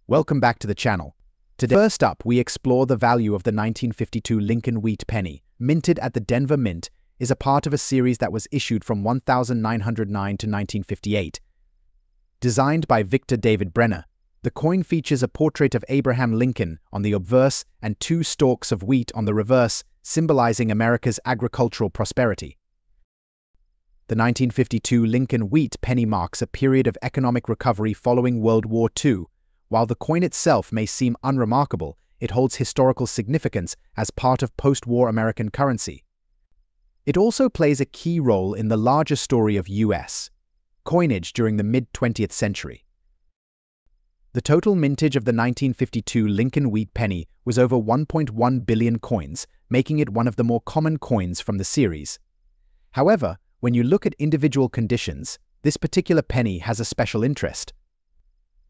Welcome back to the channel. Today, first up, we explore the value of the 1952 Lincoln Wheat penny, minted at the Denver Mint, is a part of a series that was issued from 1909 to 1958. Designed by Victor David Brenner, the coin features a portrait of Abraham Lincoln on the obverse and two stalks of wheat on the reverse, symbolizing America's agricultural prosperity. The 1952 Lincoln Wheat penny marks a period of economic recovery following World War II. While the coin itself may seem unremarkable, it holds historical significance as part of post-war American currency. It also plays a key role in the larger story of U.S. coinage during the mid-20th century. The total mintage of the 1952 Lincoln Wheat penny was over 1.1 billion coins, making it one of the more common coins from the series. However, when you look at individual conditions, this particular penny has a special interest.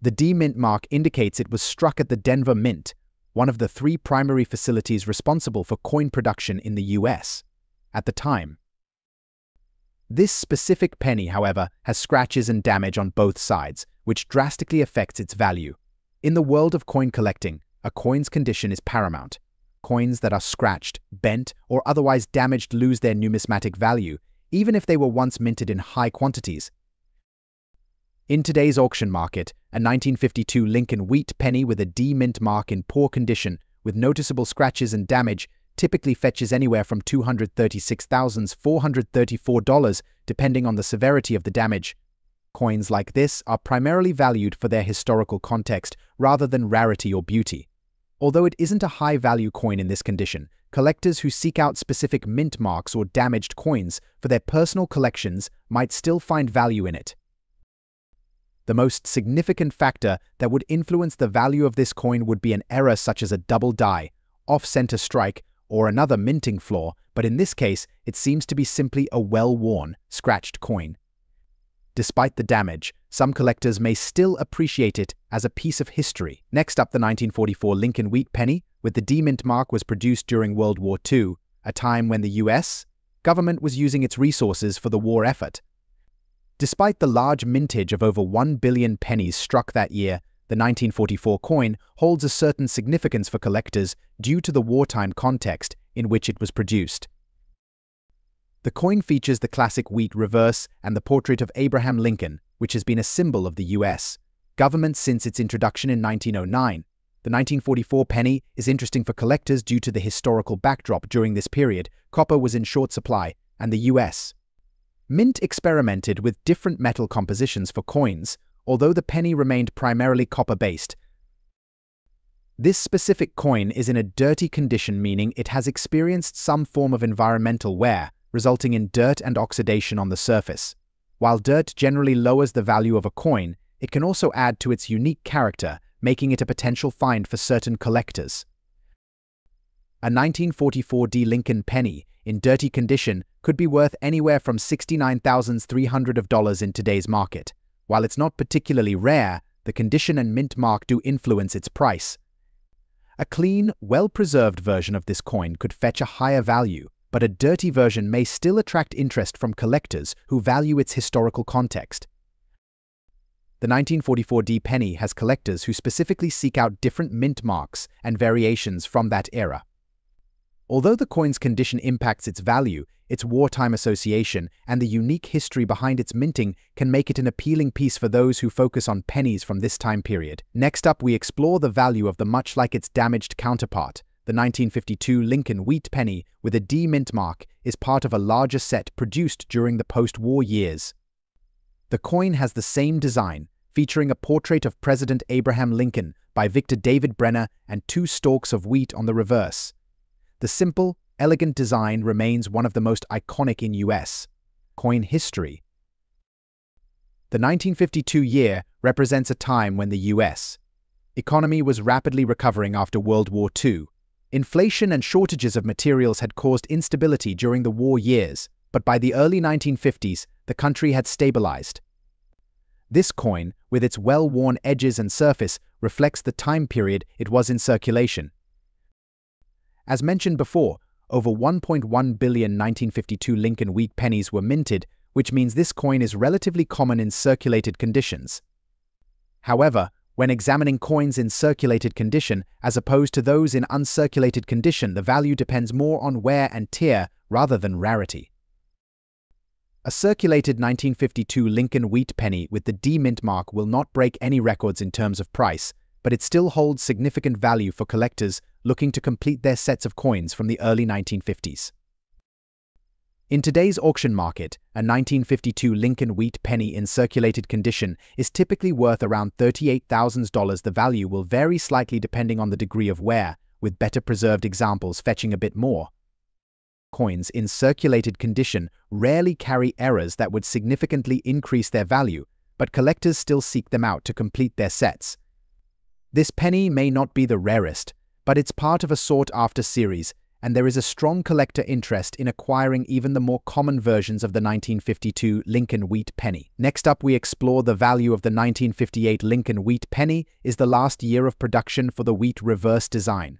The D Mint mark indicates it was struck at the Denver Mint, one of the three primary facilities responsible for coin production in the U.S. at the time. This specific penny, however, has scratches and damage on both sides, which drastically affects its value. In the world of coin collecting, a coin's condition is paramount. Coins that are scratched, bent, or otherwise damaged lose their numismatic value, even if they were once minted in high quantities. In today's auction market, a 1952 Lincoln Wheat penny with a D Mint mark in poor condition with noticeable scratches and damage typically fetches anywhere from $236,434 depending on the severity of the damage. Coins like this are primarily valued for their historical context rather than rarity or beauty. Although it isn't a high-value coin in this condition, collectors who seek out specific mint marks or damaged coins for their personal collections might still find value in it. The most significant factor that would influence the value of this coin would be an error such as a double die, off-center strike, or another minting flaw, but in this case, it seems to be simply a well-worn, scratched coin. Despite the damage, some collectors may still appreciate it as a piece of history. Next up, the 1944 Lincoln Wheat penny with the D Mint mark was produced during World War II, a time when the U.S. government was using its resources for the war effort. Despite the large mintage of over 1 billion pennies struck that year, the 1944 coin holds a certain significance for collectors due to the wartime context in which it was produced. The coin features the classic wheat reverse and the portrait of Abraham Lincoln, which has been a symbol of the U.S. government since its introduction in 1909. The 1944 penny is interesting for collectors due to the historical backdrop during this period. Copper was in short supply, and the U.S. Mint experimented with different metal compositions for coins, although the penny remained primarily copper-based. This specific coin is in a dirty condition, meaning it has experienced some form of environmental wear, resulting in dirt and oxidation on the surface. While dirt generally lowers the value of a coin, it can also add to its unique character, making it a potential find for certain collectors. A 1944 D Lincoln penny, in dirty condition, could be worth anywhere from $69,300 in today's market. While it's not particularly rare, the condition and mint mark do influence its price. A clean, well-preserved version of this coin could fetch a higher value, but a dirty version may still attract interest from collectors who value its historical context. The 1944 D penny has collectors who specifically seek out different mint marks and variations from that era. Although the coin's condition impacts its value, its wartime association and the unique history behind its minting can make it an appealing piece for those who focus on pennies from this time period. Next up, we explore the value of the much like its damaged counterpart. The 1952 Lincoln Wheat penny with a D Mint mark is part of a larger set produced during the post-war years. The coin has the same design, featuring a portrait of President Abraham Lincoln by Victor David Brenner and two stalks of wheat on the reverse. The simple, elegant design remains one of the most iconic in U.S. coin history. The 1952 year represents a time when the U.S. economy was rapidly recovering after World War II. Inflation and shortages of materials had caused instability during the war years, but by the early 1950s, the country had stabilized. This coin, with its well-worn edges and surface, reflects the time period it was in circulation. As mentioned before, over 1.1 billion 1952 Lincoln Wheat pennies were minted, which means this coin is relatively common in circulated conditions. However, When examining coins in circulated condition as opposed to those in uncirculated condition, the value depends more on wear and tear rather than rarity. A circulated 1952 Lincoln wheat penny with the D mint mark will not break any records in terms of price, but it still holds significant value for collectors looking to complete their sets of coins from the early 1950s. In today's auction market, a 1952 Lincoln wheat penny in circulated condition is typically worth around $38,000. The value will vary slightly depending on the degree of wear, with better preserved examples fetching a bit more. Coins in circulated condition rarely carry errors that would significantly increase their value, but collectors still seek them out to complete their sets. This penny may not be the rarest, but it's part of a sought-after series, and there is a strong collector interest in acquiring even the more common versions of the 1952 Lincoln wheat penny. Next up, we explore the value of the 1958 Lincoln wheat penny is the last year of production for the wheat reverse design.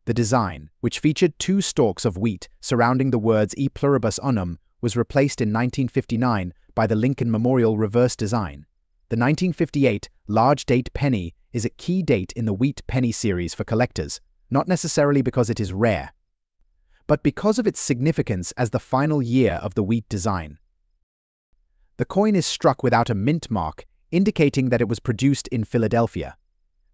The design, which featured two stalks of wheat surrounding the words E pluribus unum, was replaced in 1959 by the Lincoln Memorial reverse design. The 1958 large date penny is a key date in the wheat penny series for collectors, not necessarily because it is rare, but because of its significance as the final year of the wheat design. The coin is struck without a mint mark, indicating that it was produced in Philadelphia.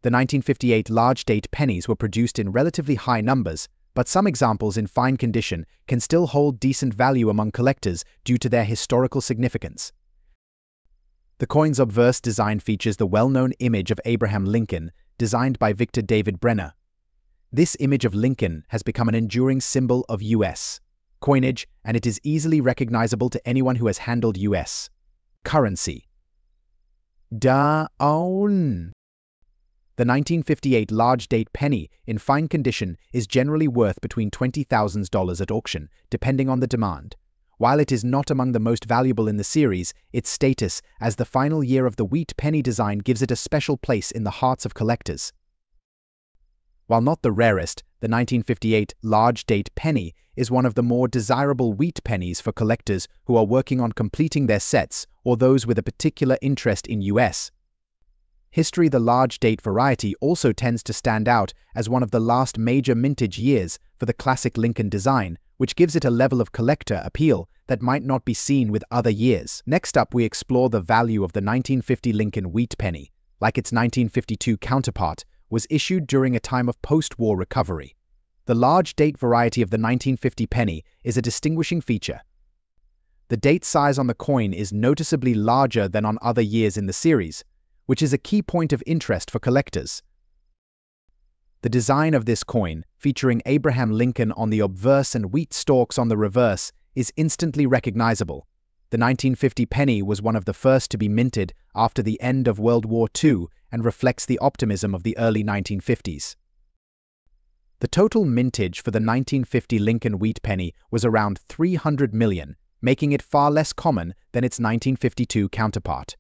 The 1958 large date pennies were produced in relatively high numbers, but some examples in fine condition can still hold decent value among collectors due to their historical significance. The coin's obverse design features the well-known image of Abraham Lincoln, designed by Victor David Brenner. This image of Lincoln has become an enduring symbol of U.S. coinage, and it is easily recognizable to anyone who has handled U.S. currency. The 1958 large date penny in fine condition is generally worth between $20,000 at auction, depending on the demand. While it is not among the most valuable in the series, its status as the final year of the wheat penny design gives it a special place in the hearts of collectors. While not the rarest, the 1958 large date penny is one of the more desirable wheat pennies for collectors who are working on completing their sets or those with a particular interest in U.S. history. The large date variety also tends to stand out as one of the last major mintage years for the classic Lincoln design, which gives it a level of collector appeal that might not be seen with other years. Next up, we explore the value of the 1950 Lincoln wheat penny. Like its 1952 counterpart, was issued during a time of post-war recovery. The large date variety of the 1950 penny is a distinguishing feature. The date size on the coin is noticeably larger than on other years in the series, which is a key point of interest for collectors. The design of this coin, featuring Abraham Lincoln on the obverse and wheat stalks on the reverse, is instantly recognizable. The 1950 penny was one of the first to be minted after the end of World War II and reflects the optimism of the early 1950s. The total mintage for the 1950 Lincoln wheat penny was around 300 million, making it far less common than its 1952 counterpart.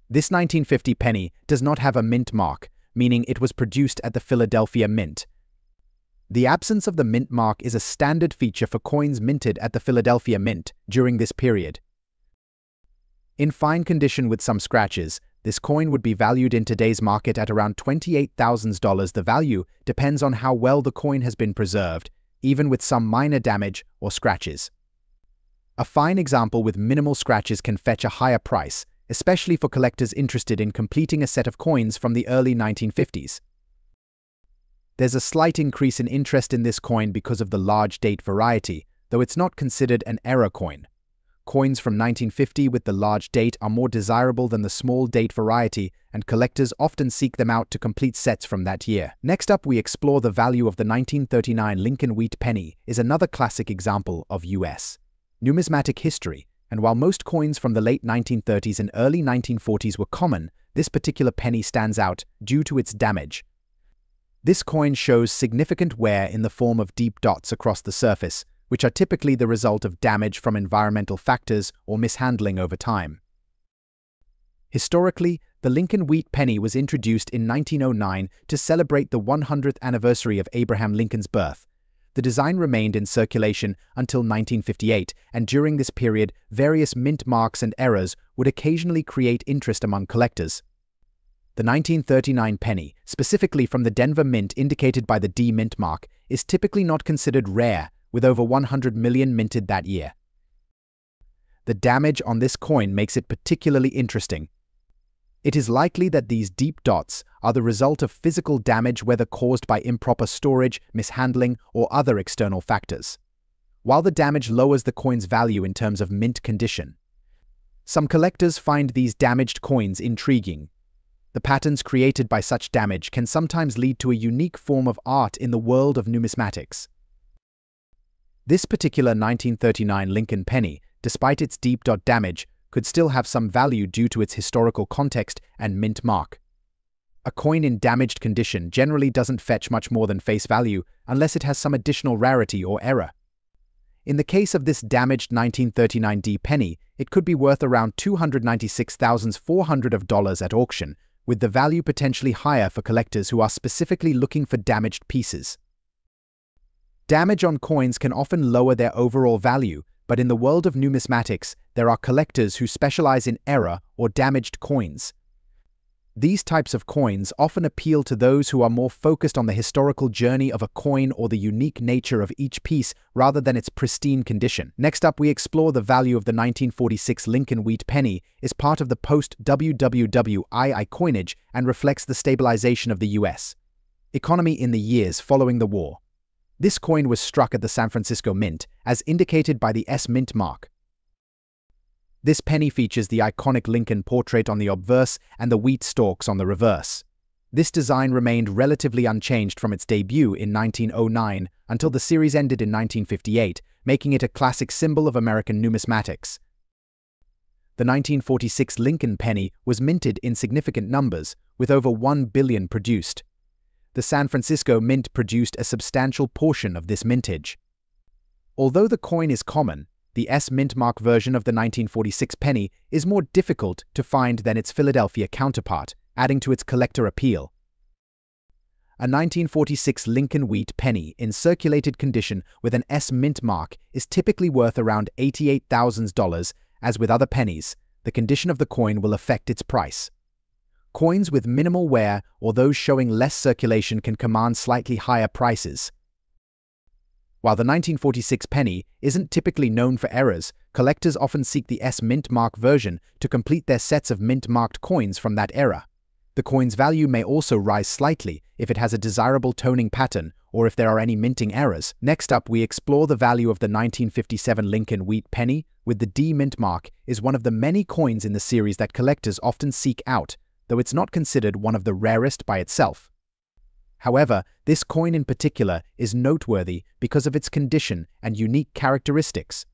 This 1950 penny does not have a mint mark, meaning it was produced at the Philadelphia Mint. The absence of the mint mark is a standard feature for coins minted at the Philadelphia Mint during this period. In fine condition with some scratches, this coin would be valued in today's market at around $28,000. The value depends on how well the coin has been preserved, even with some minor damage or scratches. A fine example with minimal scratches can fetch a higher price, especially for collectors interested in completing a set of coins from the early 1950s. There's a slight increase in interest in this coin because of the large date variety, though it's not considered an error coin. Coins from 1950 with the large date are more desirable than the small date variety, and collectors often seek them out to complete sets from that year. Next up, we explore the value of the 1939 Lincoln wheat penny is another classic example of U.S. numismatic history, and while most coins from the late 1930s and early 1940s were common, this particular penny stands out due to its damage. This coin shows significant wear in the form of deep dots across the surface, which are typically the result of damage from environmental factors or mishandling over time. Historically, the Lincoln wheat penny was introduced in 1909 to celebrate the 100th anniversary of Abraham Lincoln's birth. The design remained in circulation until 1958, and during this period, various mint marks and errors would occasionally create interest among collectors. The 1939 penny, specifically from the Denver Mint indicated by the D mint mark, is typically not considered rare, with over 100 million minted that year. The damage on this coin makes it particularly interesting. It is likely that these deep dots are the result of physical damage, whether caused by improper storage, mishandling, or other external factors. While the damage lowers the coin's value in terms of mint condition, some collectors find these damaged coins intriguing. The patterns created by such damage can sometimes lead to a unique form of art in the world of numismatics. This particular 1939 Lincoln penny, despite its deep dot damage, could still have some value due to its historical context and mint mark. A coin in damaged condition generally doesn't fetch much more than face value unless it has some additional rarity or error. In the case of this damaged 1939 D penny, it could be worth around $296,400 at auction, with the value potentially higher for collectors who are specifically looking for damaged pieces. Damage on coins can often lower their overall value, but in the world of numismatics, there are collectors who specialize in error or damaged coins. These types of coins often appeal to those who are more focused on the historical journey of a coin or the unique nature of each piece rather than its pristine condition. Next up, we explore the value of the 1946 Lincoln wheat penny is part of the post-WWII coinage and reflects the stabilization of the U.S. economy in the years following the war. This coin was struck at the San Francisco Mint, as indicated by the S mint mark. This penny features the iconic Lincoln portrait on the obverse and the wheat stalks on the reverse. This design remained relatively unchanged from its debut in 1909 until the series ended in 1958, making it a classic symbol of American numismatics. The 1946 Lincoln penny was minted in significant numbers, with over 1 billion produced. The San Francisco Mint produced a substantial portion of this mintage. Although the coin is common, the S mint mark version of the 1946 penny is more difficult to find than its Philadelphia counterpart, adding to its collector appeal. A 1946 Lincoln wheat penny in circulated condition with an S mint mark is typically worth around $88,000. As with other pennies, the condition of the coin will affect its price. Coins with minimal wear or those showing less circulation can command slightly higher prices. While the 1946 penny isn't typically known for errors, collectors often seek the S mint mark version to complete their sets of mint-marked coins from that era. The coin's value may also rise slightly if it has a desirable toning pattern or if there are any minting errors. Next up, we explore the value of the 1957 Lincoln wheat penny with the D mint mark is one of the many coins in the series that collectors often seek out, though it's not considered one of the rarest by itself. However, this coin in particular is noteworthy because of its condition and unique characteristics.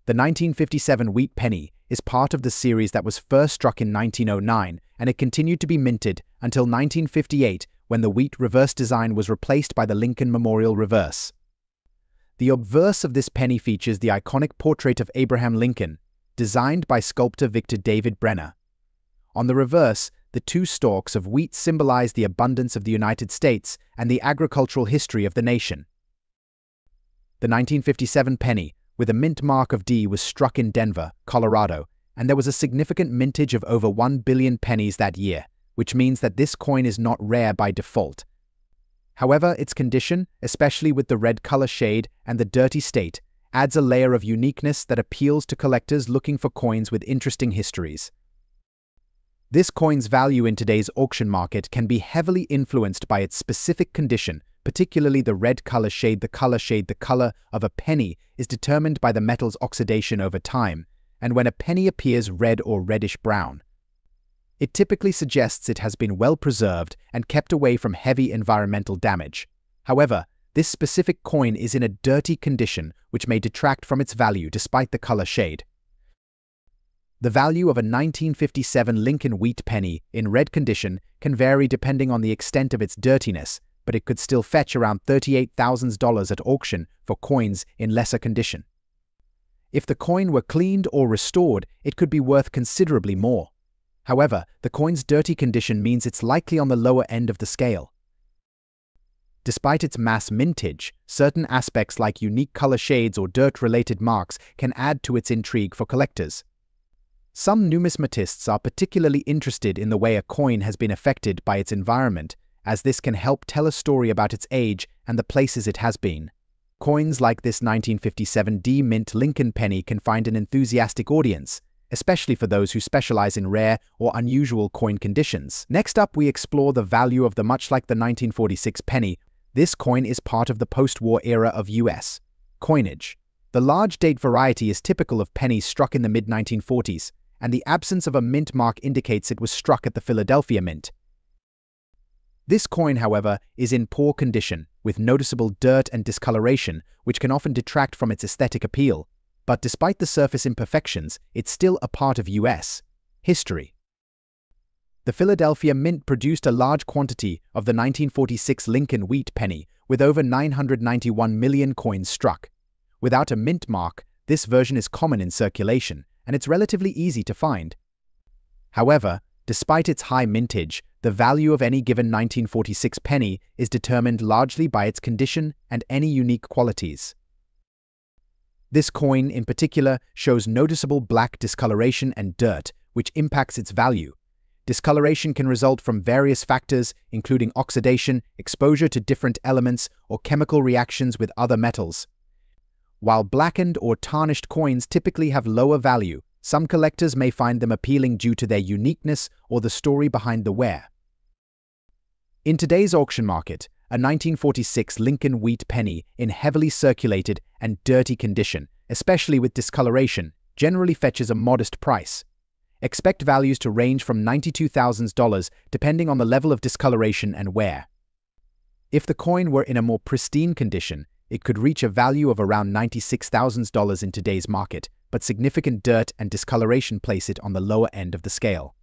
The 1957 wheat penny is part of the series that was first struck in 1909, and it continued to be minted until 1958 when the wheat reverse design was replaced by the Lincoln Memorial reverse. The obverse of this penny features the iconic portrait of Abraham Lincoln, designed by sculptor Victor David Brenner. On the reverse, the two stalks of wheat symbolize the abundance of the United States and the agricultural history of the nation. The 1957 penny, with a mint mark of D, was struck in Denver, Colorado, and there was a significant mintage of over 1 billion pennies that year, which means that this coin is not rare by default. However, its condition, especially with the red color shade and the dirty state, adds a layer of uniqueness that appeals to collectors looking for coins with interesting histories. This coin's value in today's auction market can be heavily influenced by its specific condition, particularly the red color shade. The color of a penny is determined by the metal's oxidation over time, and when a penny appears red or reddish-brown, it typically suggests it has been well preserved and kept away from heavy environmental damage. However, this specific coin is in a dirty condition, which may detract from its value despite the color shade. The value of a 1957 Lincoln wheat penny in red condition can vary depending on the extent of its dirtiness, but it could still fetch around $38,000 at auction for coins in lesser condition. If the coin were cleaned or restored, it could be worth considerably more. However, the coin's dirty condition means it's likely on the lower end of the scale. Despite its mass mintage, certain aspects like unique color shades or dirt-related marks can add to its intrigue for collectors. Some numismatists are particularly interested in the way a coin has been affected by its environment, as this can help tell a story about its age and the places it has been. Coins like this 1957 D-Mint Lincoln penny can find an enthusiastic audience, especially for those who specialize in rare or unusual coin conditions. Next up, we explore the value of the much like the 1946 penny. This coin is part of the post-war era of U.S. coinage. The large date variety is typical of pennies struck in the mid-1940s, and the absence of a mint mark indicates it was struck at the Philadelphia Mint. This coin, however, is in poor condition, with noticeable dirt and discoloration, which can often detract from its aesthetic appeal. But despite the surface imperfections, it's still a part of U.S. history. The Philadelphia Mint produced a large quantity of the 1946 Lincoln wheat penny, with over 991 million coins struck. Without a mint mark, this version is common in circulation, and it's relatively easy to find. However, despite its high mintage, the value of any given 1946 penny is determined largely by its condition and any unique qualities. This coin, in particular, shows noticeable black discoloration and dirt, which impacts its value. Discoloration can result from various factors, including oxidation, exposure to different elements, or chemical reactions with other metals. While blackened or tarnished coins typically have lower value, some collectors may find them appealing due to their uniqueness or the story behind the wear. In today's auction market, a 1946 Lincoln wheat penny in heavily circulated and dirty condition, especially with discoloration, generally fetches a modest price. Expect values to range from $92,000 depending on the level of discoloration and wear. If the coin were in a more pristine condition, it could reach a value of around $96,000 in today's market, but significant dirt and discoloration place it on the lower end of the scale.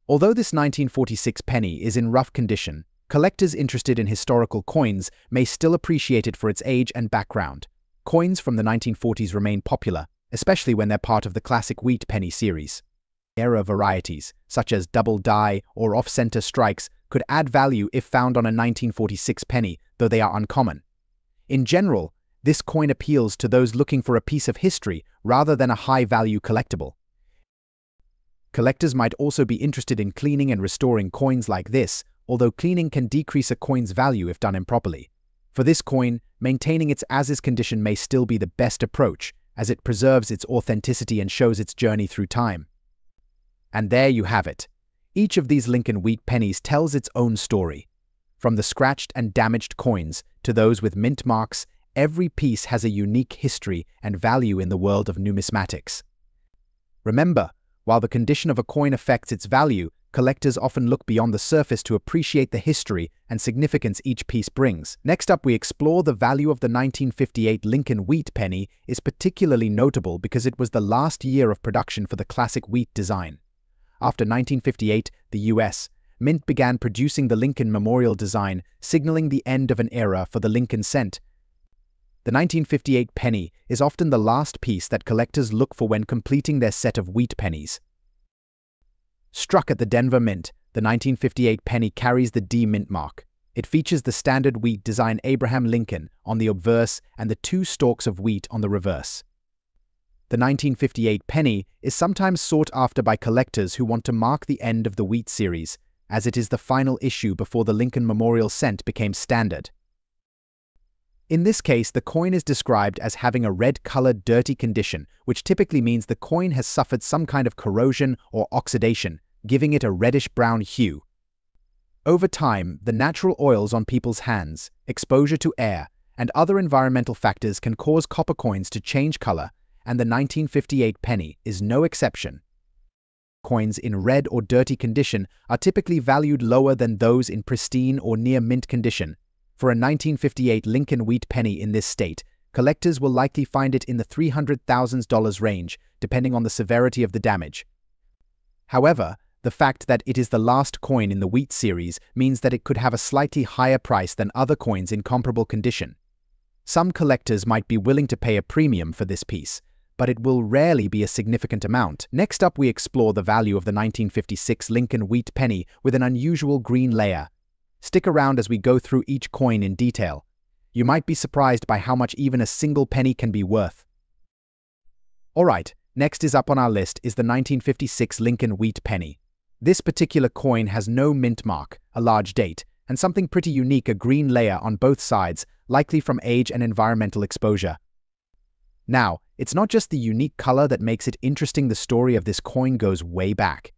Although this 1946 penny is in rough condition, collectors interested in historical coins may still appreciate it for its age and background. Coins from the 1940s remain popular, especially when they're part of the classic wheat penny series. Era varieties, such as double die or off-center strikes, could add value if found on a 1946 penny, though they are uncommon. In general, this coin appeals to those looking for a piece of history rather than a high-value collectible. Collectors might also be interested in cleaning and restoring coins like this, although cleaning can decrease a coin's value if done improperly. For this coin, maintaining its as-is condition may still be the best approach, as it preserves its authenticity and shows its journey through time. And there you have it. Each of these Lincoln wheat pennies tells its own story. From the scratched and damaged coins to those with mint marks, every piece has a unique history and value in the world of numismatics. Remember, while the condition of a coin affects its value, collectors often look beyond the surface to appreciate the history and significance each piece brings. Next up, we explore the value of the 1958 Lincoln wheat penny is particularly notable because it was the last year of production for the classic wheat design. After 1958, the U.S. Mint began producing the Lincoln Memorial design, signaling the end of an era for the Lincoln cent. The 1958 penny is often the last piece that collectors look for when completing their set of wheat pennies. Struck at the Denver Mint, the 1958 penny carries the D-Mint mark. It features the standard wheat design Abraham Lincoln on the obverse and the two stalks of wheat on the reverse. The 1958 penny is sometimes sought after by collectors who want to mark the end of the wheat series, as it is the final issue before the Lincoln Memorial cent became standard. In this case, the coin is described as having a red-colored dirty condition, which typically means the coin has suffered some kind of corrosion or oxidation, giving it a reddish-brown hue. Over time, the natural oils on people's hands, exposure to air, and other environmental factors can cause copper coins to change color, and the 1958 penny is no exception. Coins in red or dirty condition are typically valued lower than those in pristine or near-mint condition. For a 1958 Lincoln wheat penny in this state, collectors will likely find it in the $300,000 range, depending on the severity of the damage. However, the fact that it is the last coin in the wheat series means that it could have a slightly higher price than other coins in comparable condition. Some collectors might be willing to pay a premium for this piece, but it will rarely be a significant amount. Next up, we explore the value of the 1956 Lincoln wheat penny with an unusual green layer. Stick around as we go through each coin in detail. You might be surprised by how much even a single penny can be worth. Alright, Next is up on our list is the 1956 Lincoln wheat penny. This particular coin has no mint mark, a large date, and something pretty unique, a green layer on both sides, likely from age and environmental exposure. Now, it's not just the unique color that makes it interesting, the story of this coin goes way back.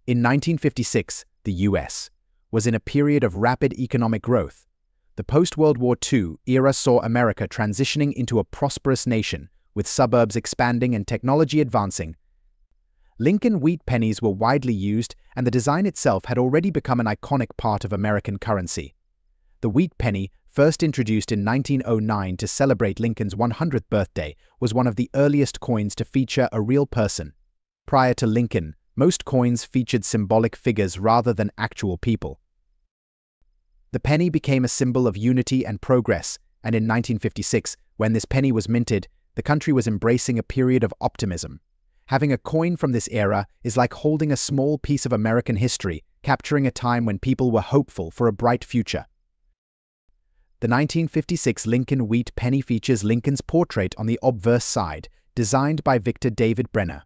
In 1956, the US was in a period of rapid economic growth. The post-World War II era saw America transitioning into a prosperous nation, with suburbs expanding and technology advancing. Lincoln wheat pennies were widely used, and the design itself had already become an iconic part of American currency. The wheat penny, first introduced in 1909 to celebrate Lincoln's 100th birthday, was one of the earliest coins to feature a real person. Prior to Lincoln, most coins featured symbolic figures rather than actual people. The penny became a symbol of unity and progress, and in 1956, when this penny was minted, the country was embracing a period of optimism. Having a coin from this era is like holding a small piece of American history, capturing a time when people were hopeful for a bright future. The 1956 Lincoln wheat penny features Lincoln's portrait on the obverse side, designed by Victor David Brenner.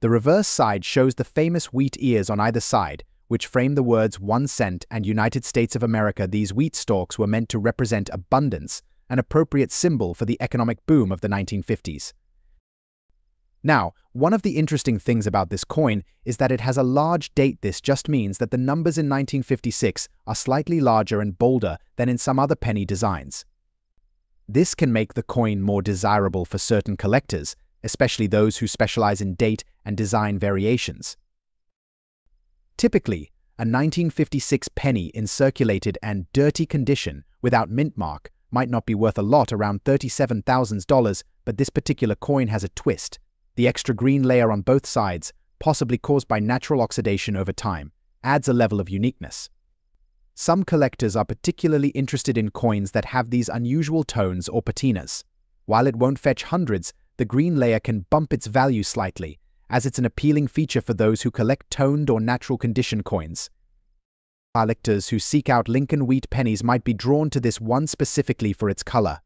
The reverse side shows the famous wheat ears on either side, which frame the words 1 cent and United States of America. These wheat stalks were meant to represent abundance, an appropriate symbol for the economic boom of the 1950s. Now, one of the interesting things about this coin is that it has a large date. This just means that the numbers in 1956 are slightly larger and bolder than in some other penny designs. This can make the coin more desirable for certain collectors, especially those who specialize in date and design variations. Typically, a 1956 penny in circulated and dirty condition without mint mark might not be worth a lot, around $37,000, but this particular coin has a twist. The extra green layer on both sides, possibly caused by natural oxidation over time, adds a level of uniqueness. Some collectors are particularly interested in coins that have these unusual tones or patinas. While it won't fetch hundreds, the green layer can bump its value slightly, as it's an appealing feature for those who collect toned or natural condition coins. Collectors who seek out Lincoln wheat pennies might be drawn to this one specifically for its color.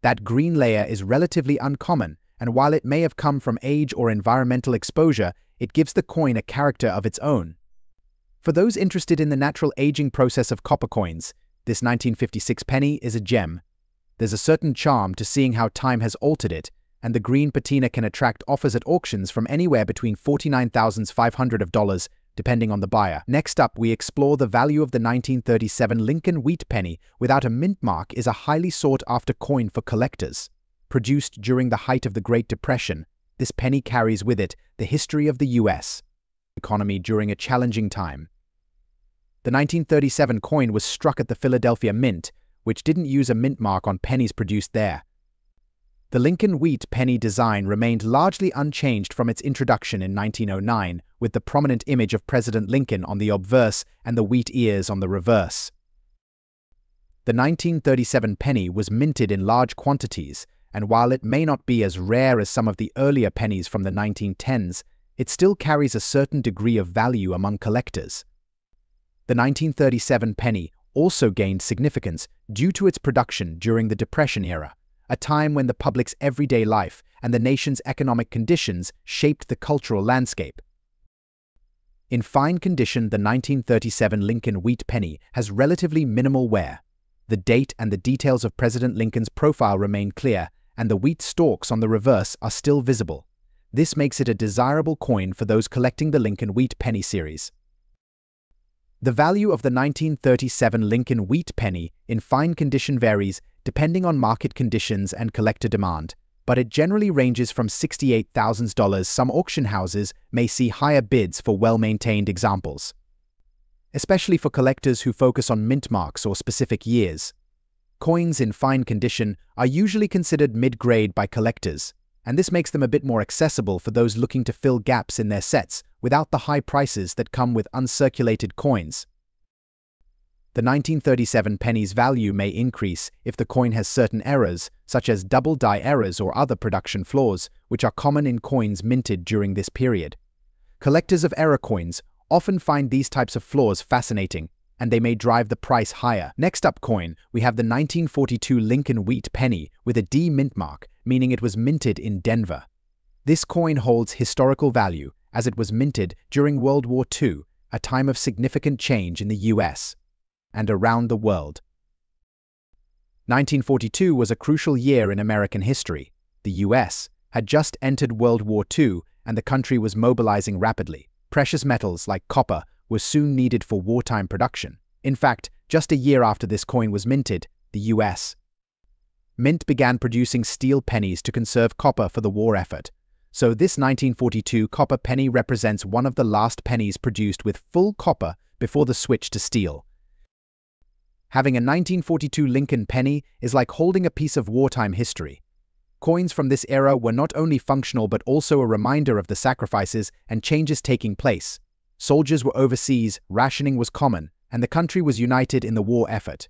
That green layer is relatively uncommon, and while it may have come from age or environmental exposure, it gives the coin a character of its own. For those interested in the natural aging process of copper coins, this 1956 penny is a gem. There's a certain charm to seeing how time has altered it, and the green patina can attract offers at auctions from anywhere between $49,500 depending on the buyer. Next up, we explore the value of the 1937 Lincoln wheat penny without a mint mark is a highly sought-after coin for collectors. Produced during the height of the Great Depression, this penny carries with it the history of the U.S. economy during a challenging time. The 1937 coin was struck at the Philadelphia Mint, which didn't use a mint mark on pennies produced there. The Lincoln wheat penny design remained largely unchanged from its introduction in 1909, with the prominent image of President Lincoln on the obverse and the wheat ears on the reverse. The 1937 penny was minted in large quantities, and while it may not be as rare as some of the earlier pennies from the 1910s, it still carries a certain degree of value among collectors. The 1937 penny also gained significance due to its production during the Depression era, a time when the public's everyday life and the nation's economic conditions shaped the cultural landscape. In fine condition, the 1937 Lincoln wheat penny has relatively minimal wear. The date and the details of President Lincoln's profile remain clear, and the wheat stalks on the reverse are still visible. This makes it a desirable coin for those collecting the Lincoln wheat penny series. The value of the 1937 Lincoln wheat penny in fine condition varies depending on market conditions and collector demand, but it generally ranges from $68,000. Some auction houses may see higher bids for well-maintained examples, especially for collectors who focus on mint marks or specific years. Coins in fine condition are usually considered mid-grade by collectors, and this makes them a bit more accessible for those looking to fill gaps in their sets without the high prices that come with uncirculated coins. The 1937 penny's value may increase if the coin has certain errors, such as double die errors or other production flaws, which are common in coins minted during this period. Collectors of error coins often find these types of flaws fascinating, and they may drive the price higher. Next up coin, we have the 1942 Lincoln wheat penny with a D mint mark, meaning it was minted in Denver. This coin holds historical value as it was minted during World War II, a time of significant change in the US and around the world. 1942 was a crucial year in American history. The US had just entered World War II and the country was mobilizing rapidly. Precious metals like copper were soon needed for wartime production. In fact, just a year after this coin was minted, the US Mint began producing steel pennies to conserve copper for the war effort. So this 1942 copper penny represents one of the last pennies produced with full copper before the switch to steel. Having a 1942 Lincoln penny is like holding a piece of wartime history. Coins from this era were not only functional but also a reminder of the sacrifices and changes taking place. Soldiers were overseas, rationing was common, and the country was united in the war effort.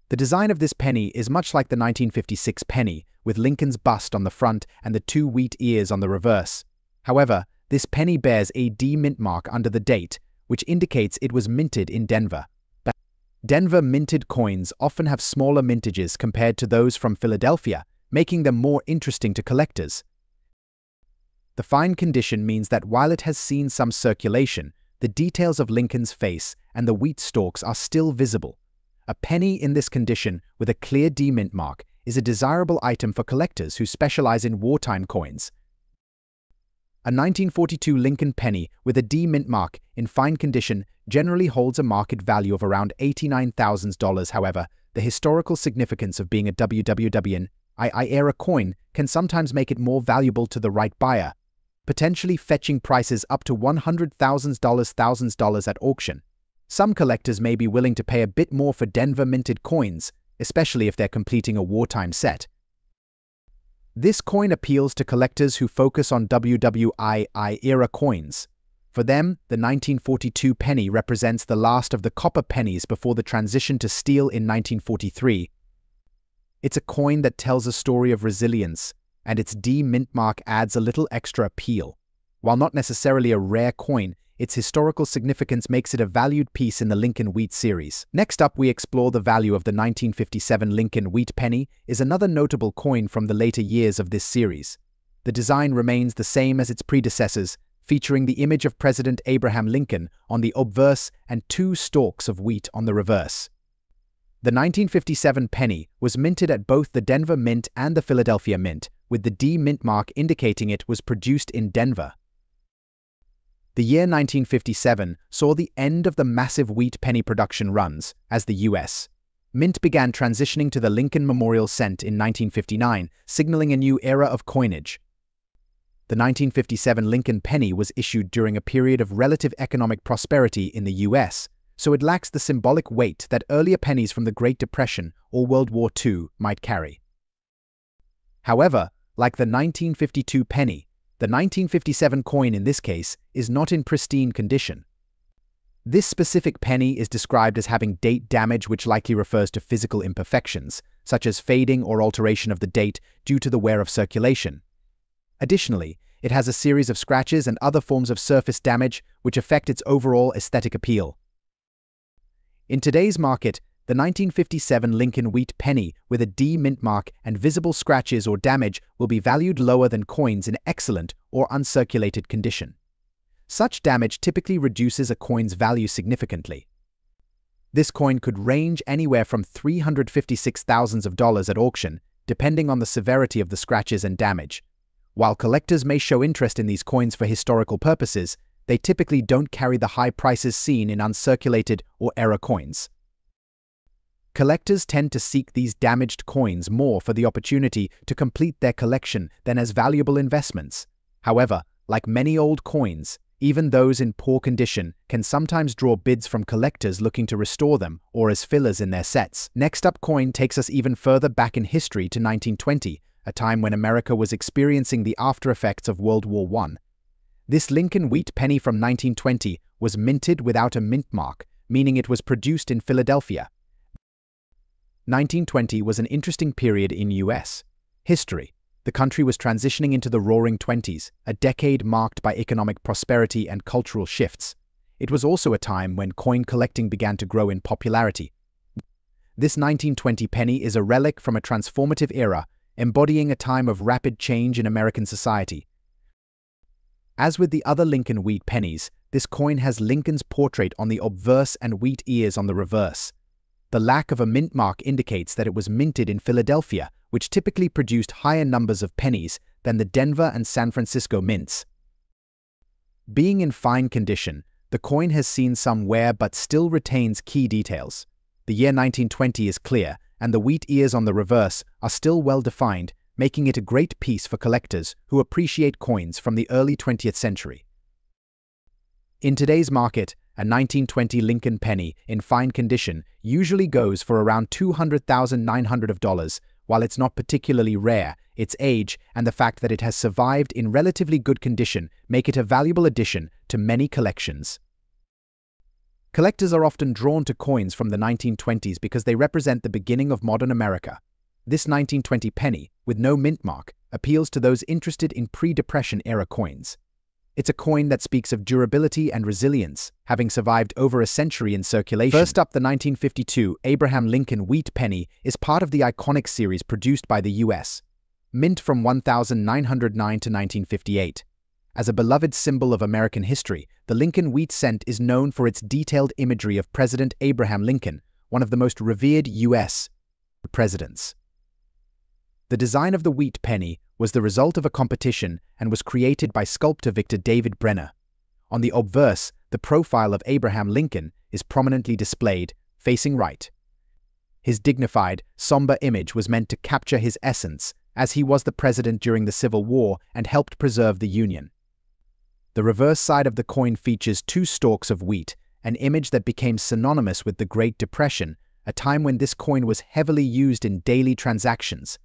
The design of this penny is much like the 1956 penny, with Lincoln's bust on the front and the two wheat ears on the reverse. However, this penny bears a D mint mark under the date, which indicates it was minted in Denver. Denver minted coins often have smaller mintages compared to those from Philadelphia, making them more interesting to collectors. The fine condition means that while it has seen some circulation, the details of Lincoln's face and the wheat stalks are still visible. A penny in this condition with a clear D mint mark is a desirable item for collectors who specialize in wartime coins. A 1942 Lincoln penny with a D mint mark in fine condition generally holds a market value of around $89,000. However, the historical significance of being a WWII-era coin can sometimes make it more valuable to the right buyer, potentially fetching prices up to $100,000 at auction. Some collectors may be willing to pay a bit more for Denver minted coins, especially if they're completing a wartime set. This coin appeals to collectors who focus on WWII-era coins. For them, the 1942 penny represents the last of the copper pennies before the transition to steel in 1943. It's a coin that tells a story of resilience, and its D mint mark adds a little extra appeal. While not necessarily a rare coin, its historical significance makes it a valued piece in the Lincoln Wheat series. Next up, we explore the value of the 1957 Lincoln Wheat penny is another notable coin from the later years of this series. The design remains the same as its predecessors, featuring the image of President Abraham Lincoln on the obverse and two stalks of wheat on the reverse. The 1957 penny was minted at both the Denver Mint and the Philadelphia Mint, with the D mint mark indicating it was produced in Denver. The year 1957 saw the end of the massive wheat penny production runs, as the U.S. Mint began transitioning to the Lincoln Memorial Cent in 1959, signaling a new era of coinage. The 1957 Lincoln penny was issued during a period of relative economic prosperity in the U.S., so it lacks the symbolic weight that earlier pennies from the Great Depression or World War II might carry. However, like the 1952 penny, the 1957 coin in this case is not in pristine condition. This specific penny is described as having date damage, which likely refers to physical imperfections, such as fading or alteration of the date due to the wear of circulation. Additionally, it has a series of scratches and other forms of surface damage which affect its overall aesthetic appeal. In today's market, the 1957 Lincoln Wheat penny with a D mint mark and visible scratches or damage will be valued lower than coins in excellent or uncirculated condition. Such damage typically reduces a coin's value significantly. This coin could range anywhere from $356,000 at auction, depending on the severity of the scratches and damage. While collectors may show interest in these coins for historical purposes, they typically don't carry the high prices seen in uncirculated or era coins. Collectors tend to seek these damaged coins more for the opportunity to complete their collection than as valuable investments. However, like many old coins, even those in poor condition can sometimes draw bids from collectors looking to restore them or as fillers in their sets. Next up coin takes us even further back in history to 1920, a time when America was experiencing the after-effects of World War I. This Lincoln Wheat penny from 1920 was minted without a mint mark, meaning it was produced in Philadelphia. 1920 was an interesting period in U.S. history. The country was transitioning into the Roaring Twenties, a decade marked by economic prosperity and cultural shifts. it was also a time when coin collecting began to grow in popularity. This 1920 penny is a relic from a transformative era, embodying a time of rapid change in American society. As with the other Lincoln wheat pennies, this coin has Lincoln's portrait on the obverse and wheat ears on the reverse. The lack of a mint mark indicates that it was minted in Philadelphia, which typically produced higher numbers of pennies than the Denver and San Francisco mints. Being in fine condition, the coin has seen some wear but still retains key details. The year 1920 is clear, and the wheat ears on the reverse are still well defined, making it a great piece for collectors who appreciate coins from the early 20th century. In today's market, a 1920 Lincoln penny in fine condition usually goes for around $200,900. While it's not particularly rare, its age and the fact that it has survived in relatively good condition make it a valuable addition to many collections. Collectors are often drawn to coins from the 1920s because they represent the beginning of modern America. This 1920 penny, with no mint mark, appeals to those interested in pre-Depression era coins. It's a coin that speaks of durability and resilience, having survived over a century in circulation. First up, the 1952 Abraham Lincoln wheat penny is part of the iconic series produced by the U.S., mint from 1909 to 1958. As a beloved symbol of American history, the Lincoln wheat cent is known for its detailed imagery of President Abraham Lincoln, one of the most revered U.S. presidents. The design of the wheat penny was the result of a competition and was created by sculptor Victor David Brenner. On the obverse, the profile of Abraham Lincoln is prominently displayed, facing right. His dignified, somber image was meant to capture his essence, as he was the president during the Civil War and helped preserve the Union. The reverse side of the coin features two stalks of wheat, an image that became synonymous with the Great Depression, a time when this coin was heavily used in daily transactions.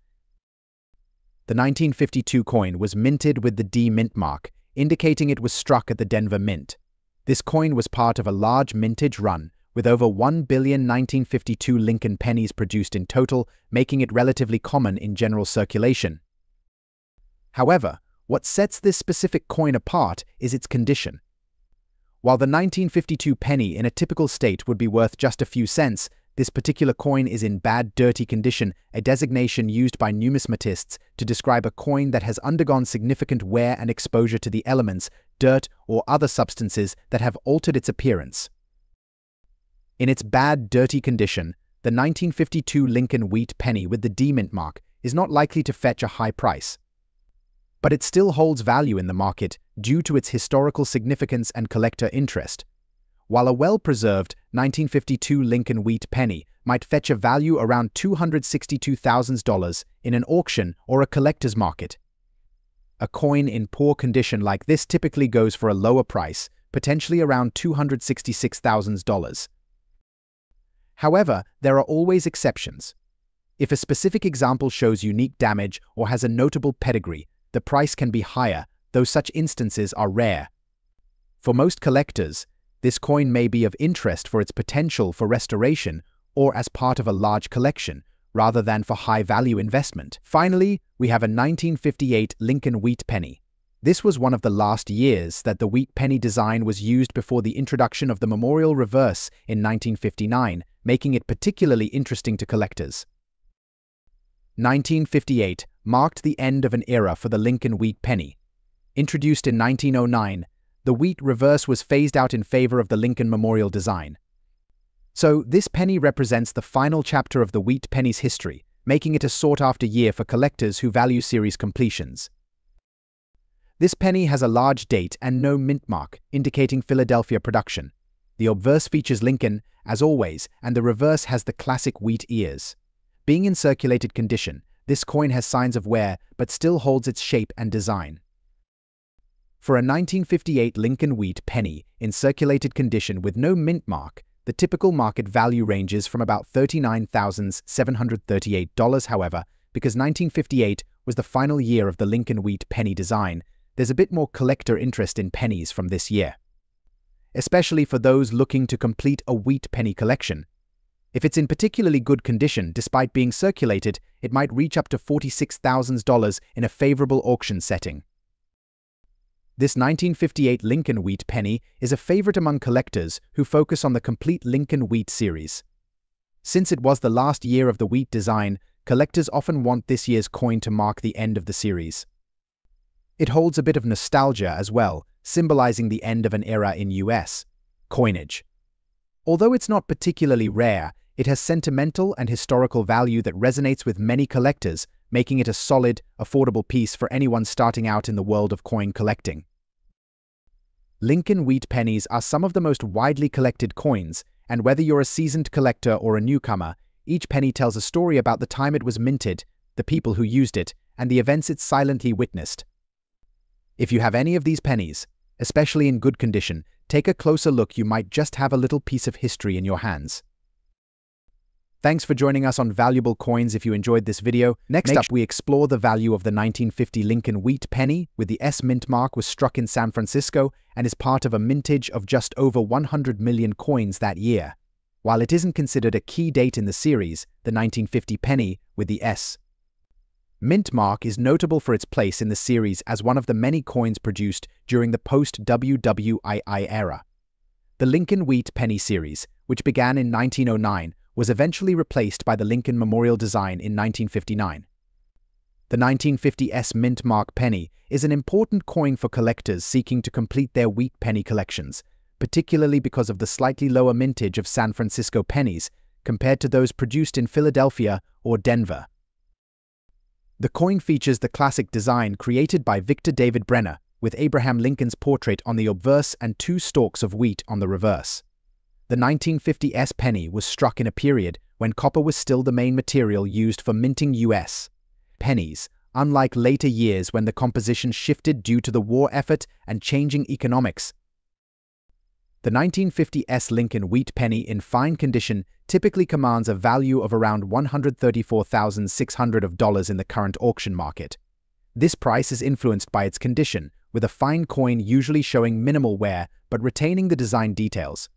The 1952 coin was minted with the D mint mark, indicating it was struck at the Denver Mint. This coin was part of a large mintage run, with over 1 billion 1952 Lincoln pennies produced in total, making it relatively common in general circulation. However, what sets this specific coin apart is its condition. While the 1952 penny in a typical state would be worth just a few cents, this particular coin is in bad, dirty condition, a designation used by numismatists to describe a coin that has undergone significant wear and exposure to the elements, dirt, or other substances that have altered its appearance. In its bad, dirty condition, the 1952 Lincoln wheat penny with the D mint mark is not likely to fetch a high price. But it still holds value in the market due to its historical significance and collector interest. While a well-preserved 1952 Lincoln wheat penny might fetch a value around $262,000 in an auction or a collector's market, a coin in poor condition like this typically goes for a lower price, potentially around $266,000. However, there are always exceptions. If a specific example shows unique damage or has a notable pedigree, the price can be higher, though such instances are rare. For most collectors, this coin may be of interest for its potential for restoration or as part of a large collection, rather than for high-value investment. Finally, we have a 1958 Lincoln wheat penny. This was one of the last years that the wheat penny design was used before the introduction of the memorial reverse in 1959, making it particularly interesting to collectors. 1958 marked the end of an era for the Lincoln wheat penny. Introduced in 1909, the wheat reverse was phased out in favor of the Lincoln memorial design. So, this penny represents the final chapter of the wheat penny's history, making it a sought-after year for collectors who value series completions. This penny has a large date and no mint mark, indicating Philadelphia production. The obverse features Lincoln, as always, and the reverse has the classic wheat ears. Being in circulated condition, this coin has signs of wear but still holds its shape and design. For a 1958 Lincoln wheat penny in circulated condition with no mint mark, the typical market value ranges from about $39,738. However, because 1958 was the final year of the Lincoln wheat penny design, there's a bit more collector interest in pennies from this year, especially for those looking to complete a wheat penny collection. If it's in particularly good condition, despite being circulated, it might reach up to $46,000 in a favorable auction setting. This 1958 Lincoln Wheat penny is a favorite among collectors who focus on the complete Lincoln Wheat series. Since it was the last year of the wheat design, collectors often want this year's coin to mark the end of the series. It holds a bit of nostalgia as well, symbolizing the end of an era in US coinage. Although it's not particularly rare, it has sentimental and historical value that resonates with many collectors, making it a solid, affordable piece for anyone starting out in the world of coin collecting. Lincoln Wheat pennies are some of the most widely collected coins, and whether you're a seasoned collector or a newcomer, each penny tells a story about the time it was minted, the people who used it, and the events it silently witnessed. If you have any of these pennies, especially in good condition, take a closer look. You might just have a little piece of history in your hands. Thanks for joining us on Valuable Coins. If you enjoyed this video, next up we explore the value of the 1950 Lincoln Wheat penny, with the S mint mark was struck in San Francisco and is part of a mintage of just over 100 million coins that year. While it isn't considered a key date in the series, the 1950 penny with the S mint mark is notable for its place in the series as one of the many coins produced during the post-WWII era. The Lincoln Wheat penny series, which began in 1909, was eventually replaced by the Lincoln Memorial design in 1959. The 1950 S mint mark penny is an important coin for collectors seeking to complete their wheat penny collections, particularly because of the slightly lower mintage of San Francisco pennies compared to those produced in Philadelphia or Denver. The coin features the classic design created by Victor David Brenner, with Abraham Lincoln's portrait on the obverse and two stalks of wheat on the reverse. The 1950 S penny was struck in a period when copper was still the main material used for minting U.S. pennies, unlike later years when the composition shifted due to the war effort and changing economics. The 1950 S Lincoln Wheat penny in fine condition typically commands a value of around $134,600 in the current auction market. This price is influenced by its condition, with a fine coin usually showing minimal wear but retaining the design details.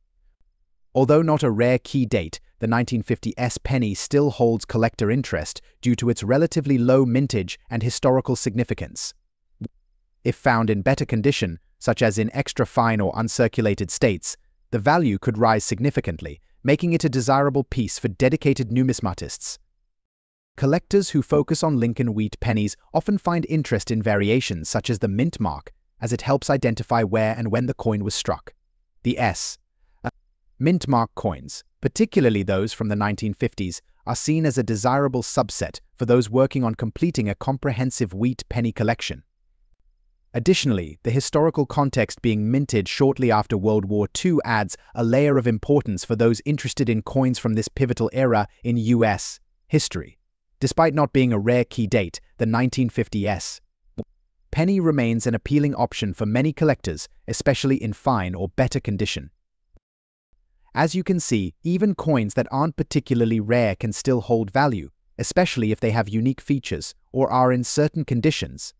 Although not a rare key date, the 1950 S penny still holds collector interest due to its relatively low mintage and historical significance. If found in better condition, such as in extra fine or uncirculated states, the value could rise significantly, making it a desirable piece for dedicated numismatists. Collectors who focus on Lincoln Wheat pennies often find interest in variations such as the mint mark, as it helps identify where and when the coin was struck. The S mint mark coins, particularly those from the 1950s, are seen as a desirable subset for those working on completing a comprehensive wheat penny collection. Additionally, the historical context being minted shortly after World War II adds a layer of importance for those interested in coins from this pivotal era in U.S. history. Despite not being a rare key date, the 1950 S penny remains an appealing option for many collectors, especially in fine or better condition. As you can see, even coins that aren't particularly rare can still hold value, especially if they have unique features or are in certain conditions.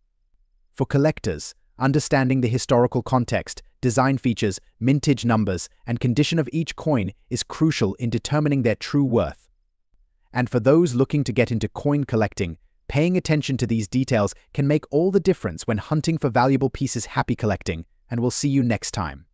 For collectors, understanding the historical context, design features, mintage numbers, and condition of each coin is crucial in determining their true worth. And for those looking to get into coin collecting, paying attention to these details can make all the difference when hunting for valuable pieces. Happy collecting, and we'll see you next time.